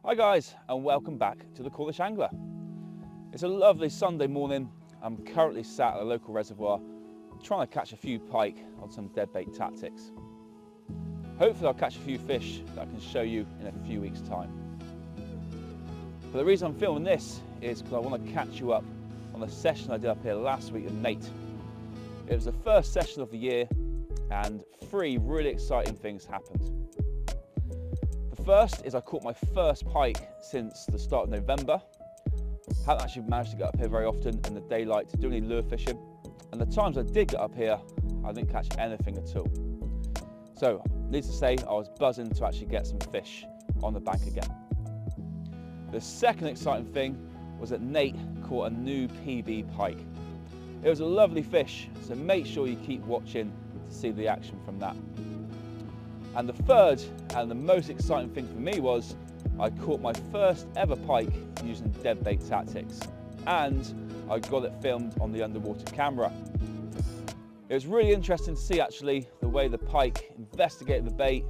Hi guys, and welcome back to the Cornish Angler. It's a lovely Sunday morning. I'm currently sat at a local reservoir trying to catch a few pike on some deadbait tactics. Hopefully I'll catch a few fish that I can show you in a few weeks' time. But the reason I'm filming this is because I want to catch you up on the session I did up here last week with Nate. It was the first session of the year and 3 really exciting things happened. The first is I caught my first pike since the start of November. Haven't actually managed to get up here very often in the daylight to do any lure fishing, and the times I did get up here I didn't catch anything at all. So needless to say, I was buzzing to actually get some fish on the bank again. The second exciting thing was that Nate caught a new PB pike. It was a lovely fish, so make sure you keep watching to see the action from that. And the third and the most exciting thing for me was I caught my first ever pike using deadbait tactics, and I got it filmed on the underwater camera. It was really interesting to see actually the way the pike investigated the bait,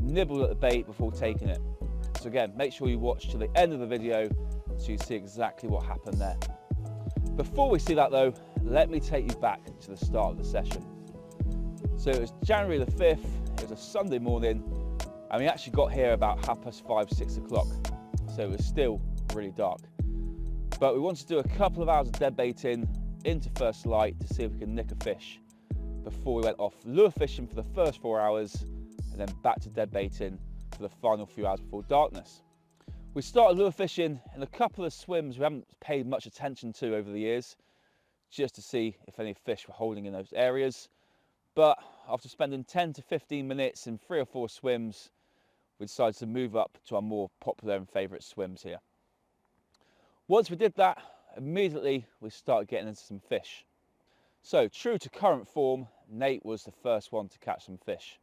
nibbled at the bait before taking it. So again, make sure you watch to the end of the video so you see exactly what happened there. Before we see that though, let me take you back to the start of the session. So it was January the 5th, it was a Sunday morning, and we actually got here about 5:30, 6 o'clock. So it was still really dark. But we wanted to do a couple of hours of deadbaiting into first light to see if we could nick a fish before we went off lure fishing for the first 4 hours and then back to deadbaiting for the final few hours before darkness. We started lure fishing in a couple of swims we haven't paid much attention to over the years, just to see if any fish were holding in those areas. But after spending 10 to 15 minutes in 3 or 4 swims, we decided to move up to our more popular and favourite swims here. Once we did that, immediately we started getting into some fish. So true to current form, Nate was the first one to catch some fish.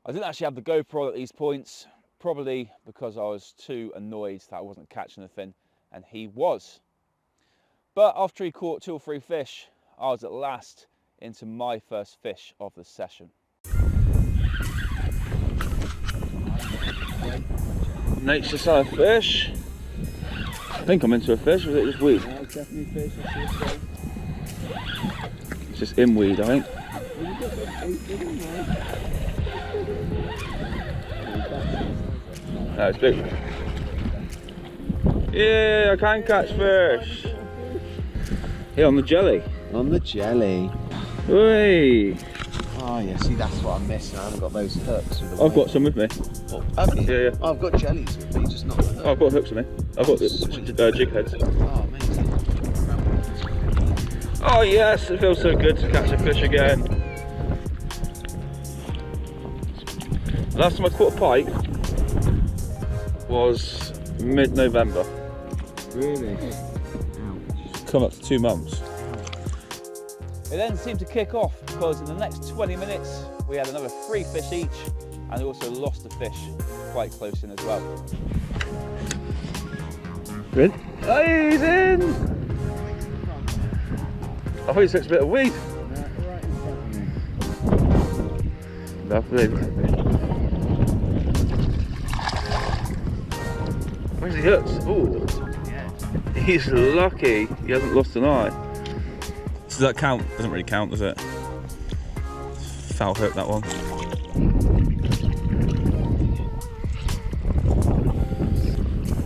I didn't actually have the GoPro at these points, probably because I was too annoyed that I wasn't catching anything, and he was. But after he caught 2 or 3 fish, I was at last into my first fish of the session. Nate's just had a fish. I think I'm into a fish, or is it just weed? No, it's definitely fish, I see it. It's just in weed, I think. No, it's big. Yeah, I can catch fish. Here on the jelly. On the jelly. Hey. Oh yeah, see that's what I'm missing. I haven't got those hooks with the I've got some with me. Oh, have you? Yeah. Oh, I've got jellies with me, just not the hook. Oh, I've got hooks with me. I've got the jig heads. Oh, amazing. Oh yes, it feels so good to catch a fish again. Last time I caught a pike was mid-November. Really? Come up to 2 months. It then seemed to kick off because in the next 20 minutes we had another 3 fish each, and we also lost a fish quite close in as well. Good? Oh, he's in! I thought he took a bit of weed. Right in front of me. Lovely. Where's he hooked? Ooh. He's lucky he hasn't lost an eye. Does that count? Doesn't really count, does it? Foul hook, that one.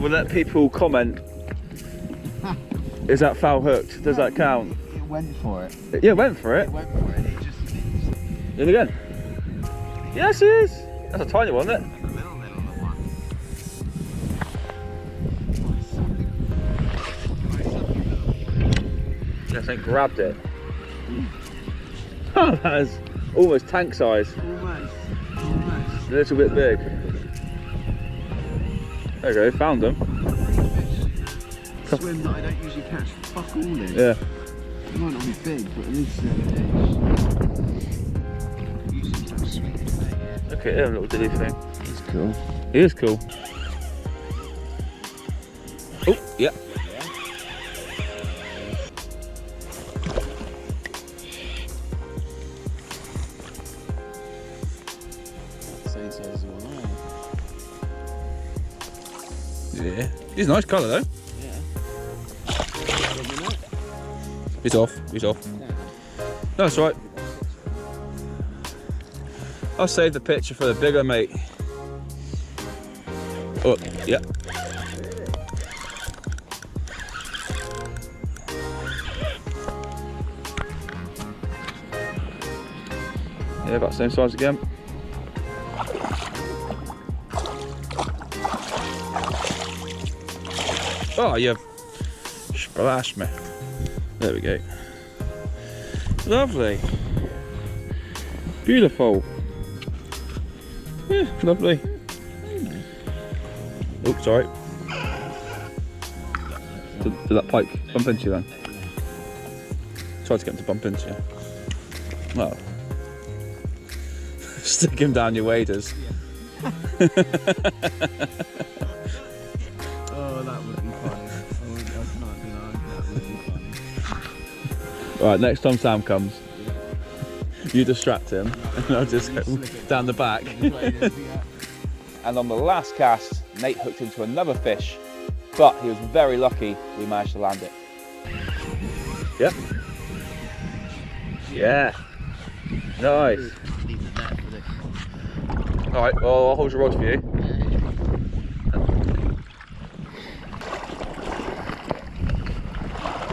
We'll let people comment. Is that foul hooked? Does that count? It went for it. Yeah, it went for it. It went for it. It just In again. Yes, it is. That's a tiny one, isn't it? a little one. Yes, I think grabbed it. Oh, that is almost tank size. Almost. A little bit big. There you go, found them. Swim that I don't usually catch fuck all in. Yeah. It might not be big, but at least usually catch sweet today, yeah. Look at him, little dilly thing. That's cool. He is cool. Oh, yeah. Same size as you and I. Yeah. He's a nice colour though. Yeah. He's off. He's off. Yeah. No, that's right. I'll save the picture for the bigger, mate. Oh, yeah. Yeah, about the same size again. Oh, you splashed me. There we go. Lovely. Beautiful. Yeah, lovely. Oops, sorry. Did that pike bump into you then? Tried to get him to bump into you. Well. Stick him down your waders. Oh, that would be funny. That's not gonna argue, that would be funny. Right, next time Sam comes, you distract him and I'll just go down the back. And on the last cast, Nate hooked into another fish, but he was very lucky we managed to land it. Yep. Yeah. Nice. Alright, well I'll hold your rod for you.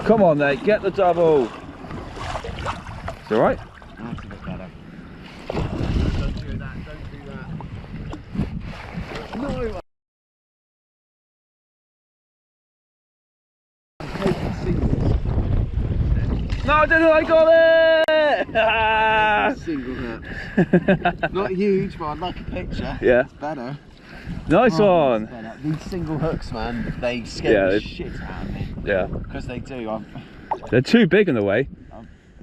Come on Nate, get the double. It's alright? That's a bit better. Don't do that, don't do that. No! No, I didn't, I got it! Single hook. Not huge, but I'd like a picture. Yeah. It's better. Nice one! Better. These single hooks, man, they scare the shit out of me. Yeah. Because they do. They're too big in the way.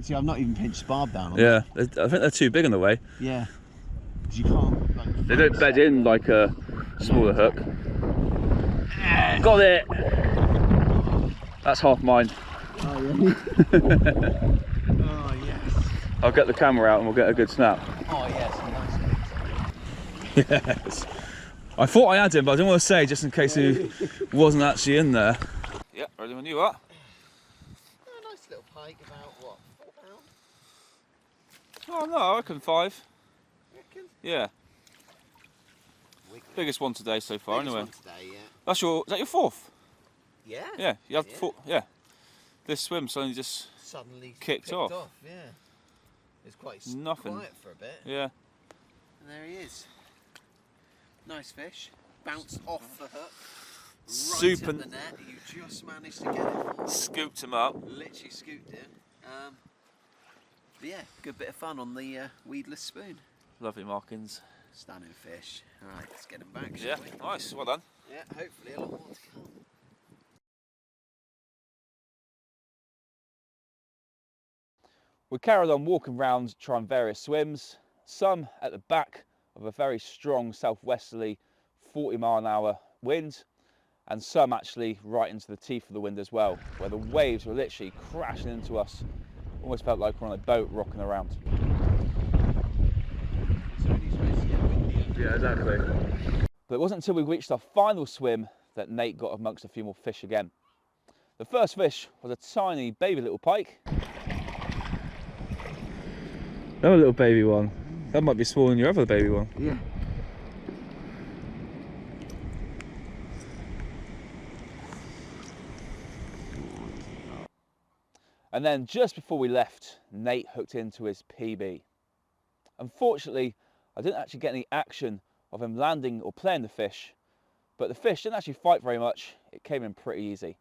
See, I've not even pinched barb down on Yeah, I think they're too big in the way. Yeah. Because you can't, like, They don't bed in like a smaller hook. Got it! That's half mine. Oh, really? Oh, yes. I'll get the camera out and we'll get a good snap. Oh, yes, nice. Yes. I thought I had him, but I didn't want to say just in case he wasn't actually in there. Yeah, ready when you are. A nice little pike, about what, £4? Oh no, I reckon 5. You reckon? Yeah. Wiggly. Biggest one today so far, Biggest anyway. one today, yeah. That's your, is that your 4th? Yeah. Yeah, you had Yeah. 4, yeah. This swim suddenly just, Suddenly kicked off. Yeah. It's quite Nothing. quiet for a bit. yeah. And there he is. Nice fish. Bounced off the hook. Right Super- in the net. You just managed to get it. Scooped him up. Literally scooped it. But yeah, good bit of fun on the weedless spoon. Lovely markings. Stunning fish. Alright, let's get him back, shall Yeah, we? nice, well done. Yeah, hopefully a lot more to come. We carried on walking round trying various swims, some at the back of a very strong southwesterly 40-mile-an-hour wind, and some actually right into the teeth of the wind as well, where the waves were literally crashing into us. Almost felt like we're on a boat rocking around. Yeah, exactly. But it wasn't until we reached our final swim that Nate got amongst a few more fish again. The first fish was a tiny baby little pike. Another little baby one. That might be smaller than your other baby one. Yeah. And then just before we left, Nate hooked into his PB. Unfortunately, I didn't actually get any action of him landing or playing the fish, but the fish didn't actually fight very much. It came in pretty easy.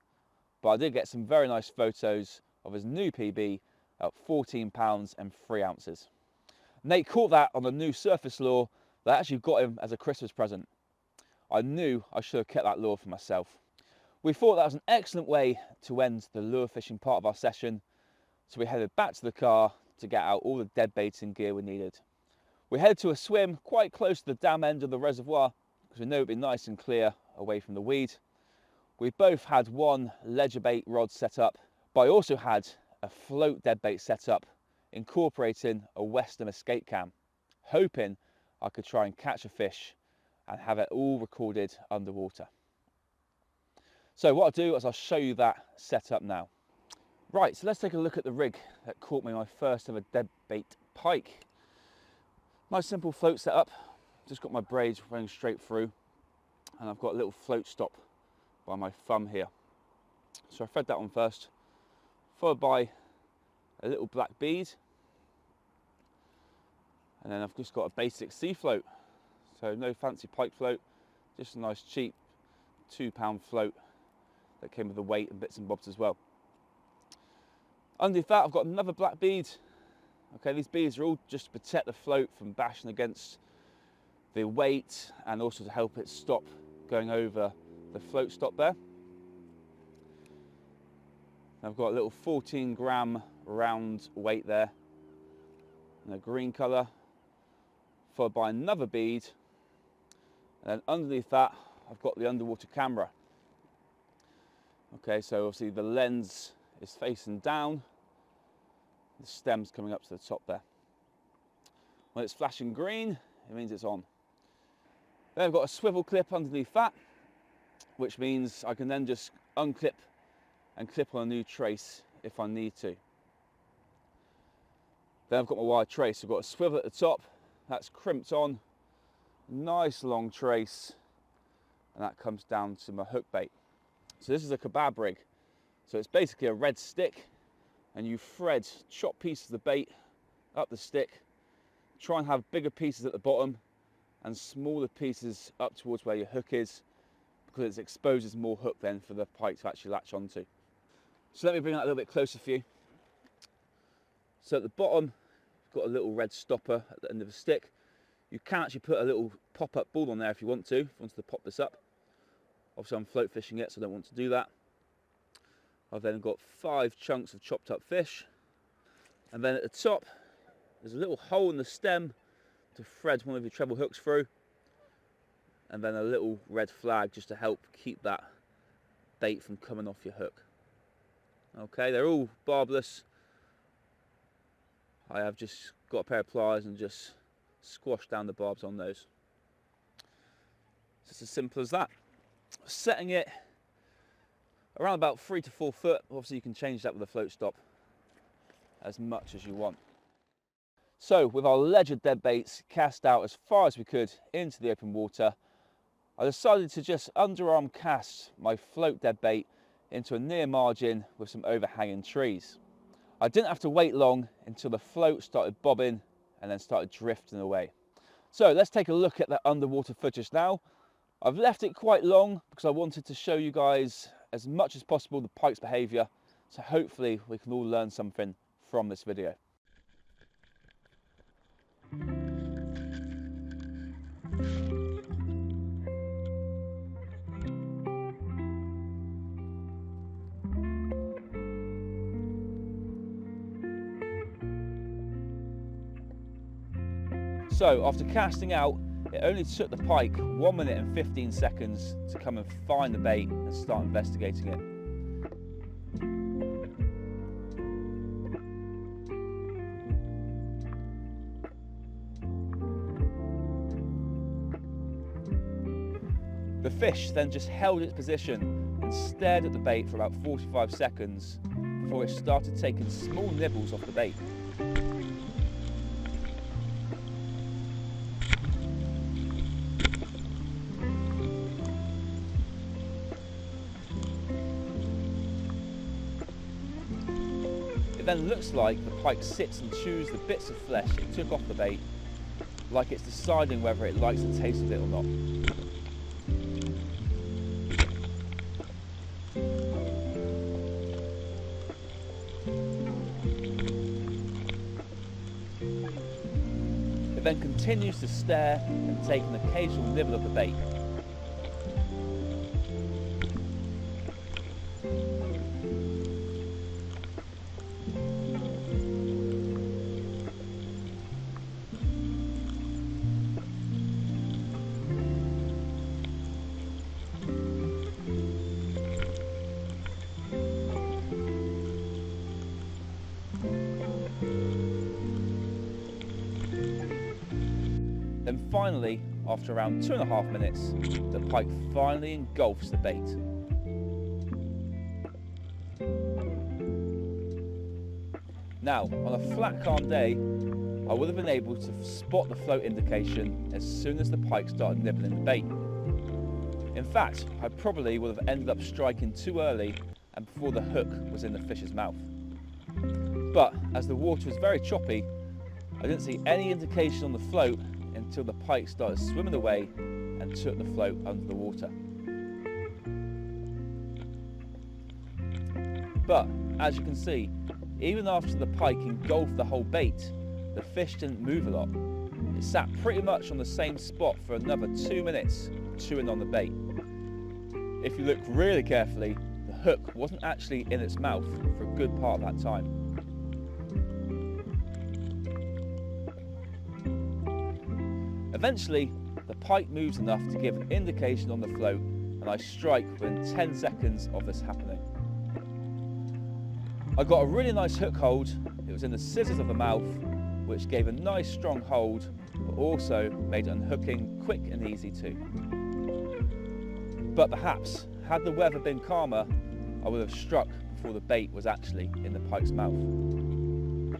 But I did get some very nice photos of his new PB at 14 pounds and 3 ounces. Nate caught that on the new surface lure that I actually got him as a Christmas present. I knew I should have kept that lure for myself. We thought that was an excellent way to end the lure fishing part of our session, so we headed back to the car to get out all the dead baiting gear we needed. We headed to a swim quite close to the dam end of the reservoir because we knew it'd be nice and clear away from the weed. We both had one ledger bait rod set up, but I also had a float dead bait set up, incorporating a Western escape cam, hoping I could try and catch a fish and have it all recorded underwater. So what I'll do is I'll show you that setup now. Right, so let's take a look at the rig that caught me my first ever deadbait pike. Nice simple float setup. Just got my braids running straight through, and I've got a little float stop by my thumb here. So I thread that on first, followed by a little black bead, and then I've just got a basic sea float. So no fancy pike float, just a nice cheap £2 float that came with the weight and bits and bobs as well. Underneath that I've got another black bead. Okay, these beads are all just to protect the float from bashing against the weight and also to help it stop going over the float stop there. I've got a little 14-gram round weight there in a green colour, followed by another bead, and then underneath that I've got the underwater camera. Okay, so obviously the lens is facing down, the stem's coming up to the top there. When it's flashing green, it means it's on. Then I've got a swivel clip underneath that, which means I can then just unclip and clip on a new trace if I need to. Then I've got my wire trace. I've got a swivel at the top, that's crimped on, nice long trace, and that comes down to my hook bait. So this is a kebab rig. So it's basically a red stick, and you thread chopped pieces of the bait up the stick, try and have bigger pieces at the bottom and smaller pieces up towards where your hook is, because it exposes more hook then for the pike to actually latch onto. So let me bring that a little bit closer for you. So at the bottom, you've got a little red stopper at the end of the stick. You can actually put a little pop-up ball on there if you want to pop this up. Obviously I'm float fishing it, so I don't want to do that. I've then got 5 chunks of chopped up fish, and then at the top there's a little hole in the stem to thread one of your treble hooks through, and then a little red flag just to help keep that bait from coming off your hook. Okay, they're all barbless. I have just got a pair of pliers and just squashed down the barbs on those. It's as simple as that. Setting it around about 3 to 4 foot. Obviously you can change that with a float stop as much as you want. So with our ledger dead baits cast out as far as we could into the open water, I decided to just underarm cast my float dead bait into a near margin with some overhanging trees. I didn't have to wait long until the float started bobbing and then started drifting away. So let's take a look at that underwater footage now. I've left it quite long because I wanted to show you guys as much as possible the pike's behaviour, so hopefully we can all learn something from this video. So after casting out, it only took the pike 1 minute and 15 seconds to come and find the bait and start investigating it. The fish then just held its position and stared at the bait for about 45 seconds before it started taking small nibbles off the bait. It then looks like the pike sits and chews the bits of flesh it took off the bait, like it's deciding whether it likes the taste of it or not. It then continues to stare and take an occasional nibble of the bait. Then finally, after around 2.5 minutes, the pike finally engulfs the bait. Now, on a flat calm day, I would have been able to spot the float indication as soon as the pike started nibbling the bait. In fact, I probably would have ended up striking too early and before the hook was in the fish's mouth. But as the water was very choppy, I didn't see any indication on the float until the pike started swimming away and took the float under the water. But as you can see, even after the pike engulfed the whole bait, the fish didn't move a lot. It sat pretty much on the same spot for another 2 minutes, chewing on the bait. If you look really carefully, the hook wasn't actually in its mouth for a good part of that time. Eventually, the pike moves enough to give an indication on the float, and I strike within 10 seconds of this happening. I got a really nice hook hold. It was in the scissors of the mouth, which gave a nice strong hold, but also made unhooking quick and easy too. But perhaps, had the weather been calmer, I would have struck before the bait was actually in the pike's mouth.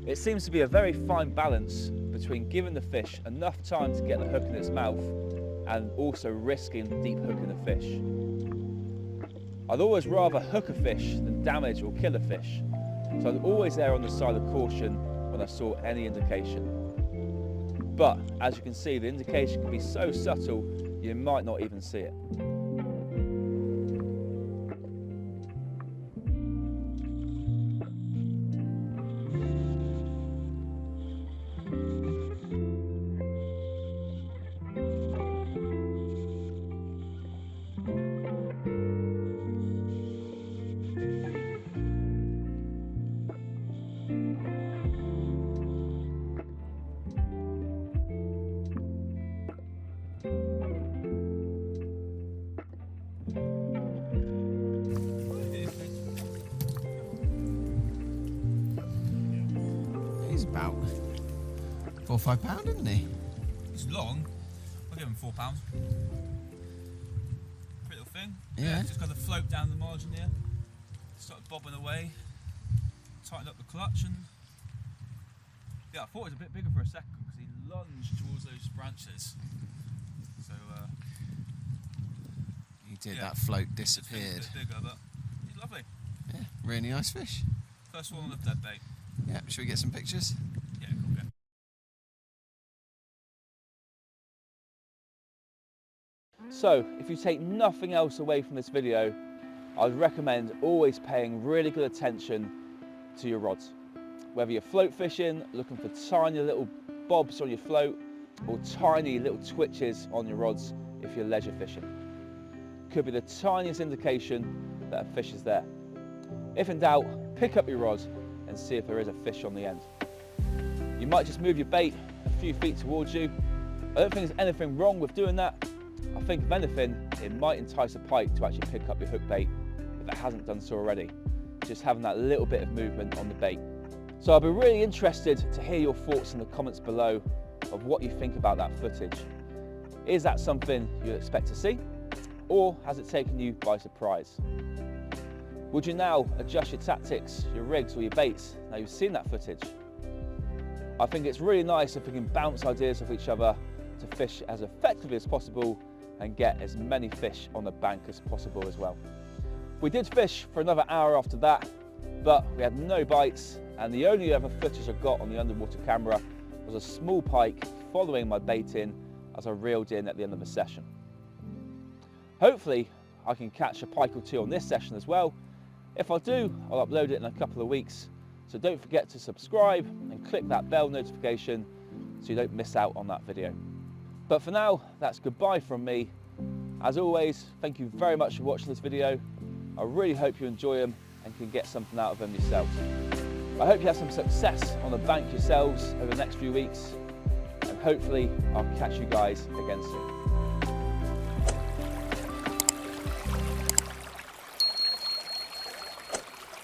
It seems to be a very fine balance between giving the fish enough time to get the hook in its mouth and also risking deep hooking the fish. I'd always rather hook a fish than damage or kill a fish, so I'd always err on the side of caution when I saw any indication. But as you can see, the indication can be so subtle you might not even see it. He's about 4 or 5 pound, isn't he? It's long. I'll give him £4. Pretty little thing. Yeah. Just got the float down the margin here. Started bobbing away. Tightened up the clutch and yeah, I thought it was a bit bigger for a second because he lunged towards those branches. So He did. yeah. That float It's a disappeared. bit bigger, but he's lovely. Yeah, really nice fish. First one on the dead bait. Yeah, should we get some pictures? Yeah, cool. Yeah. So, if you take nothing else away from this video, I'd recommend always paying really good attention to your rods. Whether you're float fishing, looking for tiny little bobs on your float, or tiny little twitches on your rods if you're leisure fishing. Could be the tiniest indication that a fish is there. If in doubt, pick up your rod and see if there is a fish on the end. You might just move your bait a few feet towards you. I don't think there's anything wrong with doing that. I think if anything, it might entice a pike to actually pick up your hook bait if it hasn't done so already. Just having that little bit of movement on the bait. So I'd be really interested to hear your thoughts in the comments below of what you think about that footage. Is that something you'd expect to see? Or has it taken you by surprise? Would you now adjust your tactics, your rigs or your baits now you've seen that footage? I think it's really nice if we can bounce ideas off each other to fish as effectively as possible and get as many fish on the bank as possible as well. We did fish for another hour after that, but we had no bites, and the only other footage I got on the underwater camera was a small pike following my bait in as I reeled in at the end of the session. Hopefully I can catch a pike or two on this session as well. If I do, I'll upload it in a couple of weeks, so don't forget to subscribe and click that bell notification so you don't miss out on that video. But for now, that's goodbye from me. As always, thank you very much for watching this video. I really hope you enjoy them and can get something out of them yourselves. I hope you have some success on the bank yourselves over the next few weeks, and hopefully I'll catch you guys again soon.